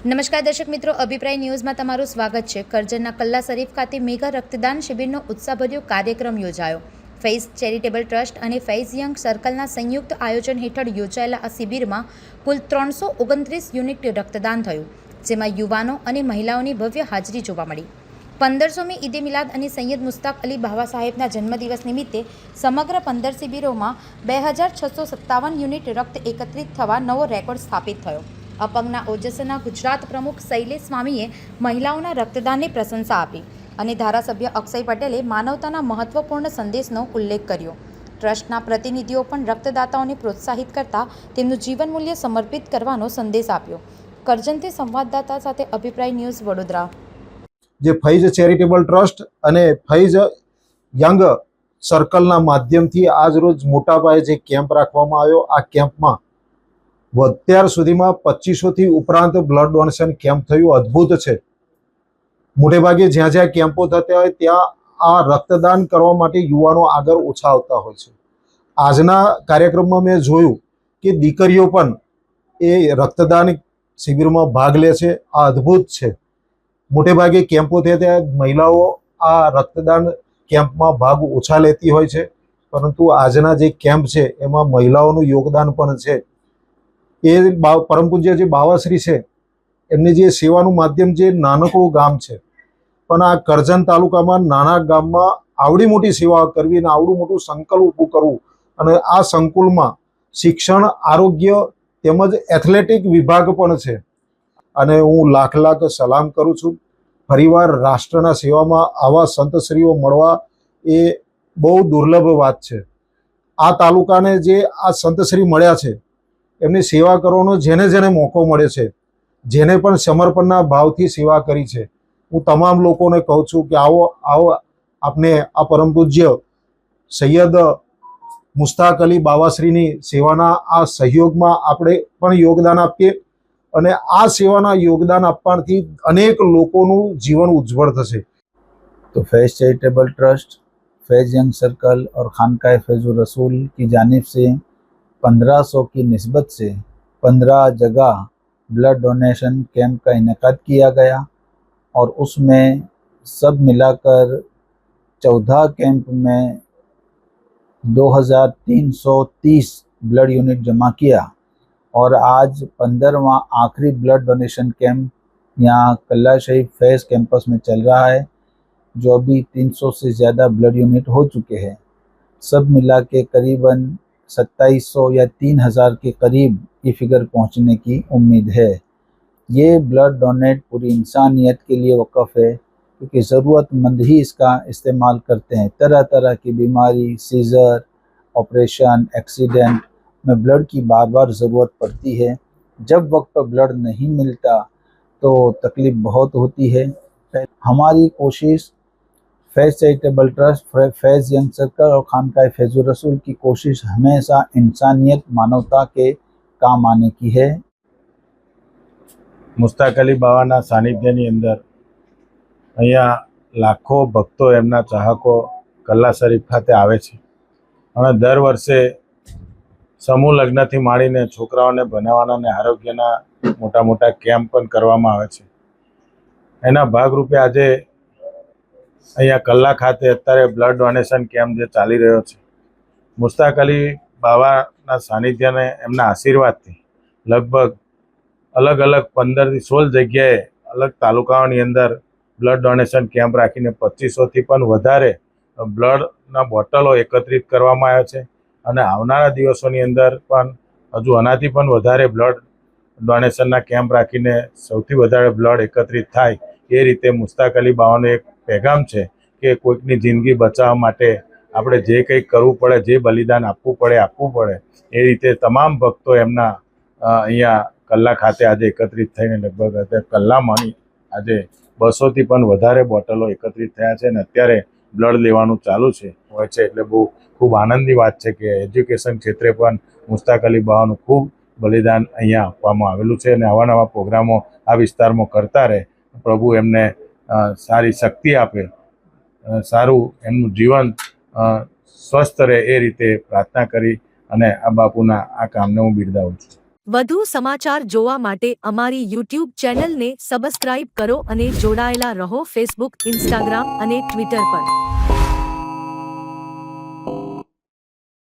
નમસ્કાર દર્શક મિત્રો, અભિપ્રાય ન્યૂઝમાં તમારું સ્વાગત છે। કરજણના કલ્લા શરીફ ખાતે મેગા રક્તદાન શિબિરનો ઉત્સાહભર્યો કાર્યક્રમ યોજાયો। ફૈઝ ચેરિટેબલ ટ્રસ્ટ અને ફૈઝ યંગ સર્કલના સંયુક્ત આયોજન હેઠળ યોજાયેલા આ શિબિરમાં કુલ 329 યુનિટ રક્તદાન થયું, જેમાં યુવાનો અને મહિલાઓની ભવ્ય હાજરી જોવા મળી। 15મી ઈદે મિલાદ અને સૈયદ મુસ્તાક અલી બાવા સાહેબના જન્મદિવસ નિમિત્તે સમગ્ર 15 શિબિરોમાં 2657 યુનિટ રક્ત એકત્રિત થવા નવો રેકોર્ડ સ્થાપિત થયો। અપંગના ઓજસના ગુજરાત પ્રમુખ શૈલેષ સ્વામીએ મહિલાઓના રક્તદાનની પ્રશંસા આપી અને ધારાસભ્ય અક્ષય પટેલે માનવતાના મહત્વપૂર્ણ સંદેશનો ઉલ્લેખ કર્યો। ટ્રસ્ટના પ્રતિનિધિઓ પણ રક્તદાતાઓને પ્રોત્સાહિત કરતા તેમનું જીવન મૂલ્ય સમર્પિત કરવાનો સંદેશ આપ્યો। કરજણથી સંવાદદાતા સાથે અભિપ્રાય ન્યૂઝ વડોદરા। જે ફૈઝ ચેરિટેબલ ટ્રસ્ટ અને ફૈઝ યંગ સર્કલના માધ્યમથી આજ રોજ મોટા પાયે જે કેમ્પ રાખવામાં આવ્યો, આ કેમ્પમાં અત્યાર સુધીમાં 2500થી ઉપરાંત બ્લડ ડોનેશન કેમ્પ થયું। અદ્ભુત છે। મોટે ભાગે જ્યાં જ્યાં કેમ્પો થતા હોય ત્યાં આ રક્તદાન કરવા માટે યુવાનો આગળ ઓછા આવતા હોય છે। આજના કાર્યક્રમમાં મેં જોયું કે દીકરીઓ પણ એ રક્તદાન શિબિરમાં ભાગ લે છે। આ અદ્ભુત છે। મોટે ભાગે કેમ્પો થયા ત્યાં મહિલાઓ આ રક્તદાન કેમ્પમાં ભાગ ઓછા લેતી હોય છે, પરંતુ આજના જે કેમ્પ છે એમાં મહિલાઓનું યોગદાન પણ છે। એ પરમ પૂજ્ય જે બાવાશ્રી છે એમની જે સેવાનું માધ્યમ જે નાનકડું ગામ છે, પણ આ કરજણ તાલુકામાં નાના ગામમાં આવડી મોટી સેવા કરવી અને આવડું મોટું સંકુલ ઊભું કરવું, અને આ સંકુલમાં શિક્ષણ, આરોગ્ય તેમજ એથ્લેટિક વિભાગ પણ છે, અને હું લાખ લાખ સલામ કરું છું। ફરીવાર રાષ્ટ્રના સેવામાં આવા સંતશ્રીઓ મળવા એ બહુ દુર્લભ વાત છે। આ તાલુકાને જે આ સંતશ્રી મળ્યા છે એમની સેવા કરવાનો જેને જેને મોકો મળે છે, જેને પણ સમર્પણના ભાવથી સેવા કરી છે, હું તમામ લોકોને કહું છું કે આવો આપને આ પરમ પૂજ્ય સૈયદ મુસ્તાક અલી બાવાશ્રીની સેવાના આ સહયોગમાં આપણે પણ યોગદાન આપીએ, અને આ સેવાના યોગદાન આપવાથી અનેક લોકોનું જીવન ઉજ્જવળ થશે। तो फैज़ चैरिटेबल ट्रस्ट, फैज़ यंग सर्कल और खानकाह फैज़ुर रसूल की जानिब से 1500 की निस्बत से 15 जगह ब्लड डोनेशन कैंप का इनेकाद किया गया, और उसमें सब मिलाकर 14 कैंप में 2330 ब्लड यूनिट जमा किया, और आज 15वां आखिरी ब्लड डोनेशन कैंप यहाँ कल्ला शरीफ फैज़ कैंपस में चल रहा है, जो अभी 300 से ज़्यादा ब्लड यूनिट हो चुके हैं। सब मिला के करीबन 2700 या 3000 के करीब ये फिगर पहुंचने की उम्मीद है। ये ब्लड डोनेट पूरी इंसानियत के लिए वक़्फ़ है, क्योंकि ज़रूरतमंद ही इसका इस्तेमाल करते हैं। तरह तरह की बीमारी, सीज़र, ऑपरेशन, एक्सीडेंट में ब्लड की बार बार ज़रूरत पड़ती है। जब वक्त पर ब्लड नहीं मिलता तो तकलीफ़ बहुत होती है। हमारी कोशिश फैज़ चैरिटेबल ट्रस्ट, फैज़ यंग सर्कल और खानकाह फैज़ुर रसूल की कोशिश हमेशा इंसानियत, मानवता के काम आने की है। મુસ્તાક અલી બાવાના સાનિધ્યની અંદર અહીંયા લાખો ભક્તો, એમના ચાહકો કલ્લા શરીફ ખાતે આવે છે, અને દર વર્ષે સમૂહ લગ્નથી માંડીને છોકરાઓને બનાવવાના અને આરોગ્યના મોટા મોટા કેમ્પ પણ કરવામાં આવે છે। એના ભાગરૂપે આજે અહીંયા કલ્લા ખાતે અત્યારે બ્લડ ડોનેશન કેમ્પ જે ચાલી રહ્યો છે, મુસ્તાક અલી બાવાના સાનિધ્યને એમના આશીર્વાદથી લગભગ અલગ અલગ 15થી 16 જગ્યાએ અલગ તાલુકાઓની અંદર બ્લડ ડોનેશન કેમ્પ રાખીને 2500થી પણ વધારે બ્લડના બોટલો એકત્રિત કરવામાં આવ્યા છે, અને આવનારા દિવસોની અંદર પણ હજુ આનાથી પણ વધારે બ્લડ ડોનેશનના કેમ્પ રાખીને સૌથી વધારે બ્લડ એકત્રિત થાય એ રીતે મુસ્તાક અલી બાવાનો એક પેગામ છે કે કોઈકની જિંદગી બચાવવા માટે આપણે જે કંઈક કરવું પડે, જે બલિદાન આપવું પડે, એ રીતે તમામ ભક્તો એમના અહીંયા કલ્લા ખાતે આજે એકત્રિત થઈને લગભગ કલ્લામાં આજે 200થી પણ વધારે બોટલો એકત્રિત થયા છે, અને અત્યારે બ્લડ લેવાનું ચાલુ હોય છે। એટલે બહુ ખૂબ આનંદની વાત છે કે એજ્યુકેશન ક્ષેત્રે પણ મુસ્તાક અલી બાવાનું ખૂબ બલિદાન અહીંયા આપવામાં આવેલું છે, અને આવા નવા પ્રોગ્રામો આ વિસ્તારમાં કરતા રહે। પ્રભુ એમને સારી શક્તિ આપે, સારું એમનું જીવન સ્વસ્થ રહે, એ રીતે પ્રાર્થના કરી અને આ બાપુના આ કામને હું બિરદાવું છું। વધુ સમાચાર જોવા માટે અમારી YouTube ચેનલને સબસ્ક્રાઇબ કરો અને જોડાયેલા રહો ફેસબુક, ઇન્સ્ટાગ્રામ અને ટ્વિટર પર.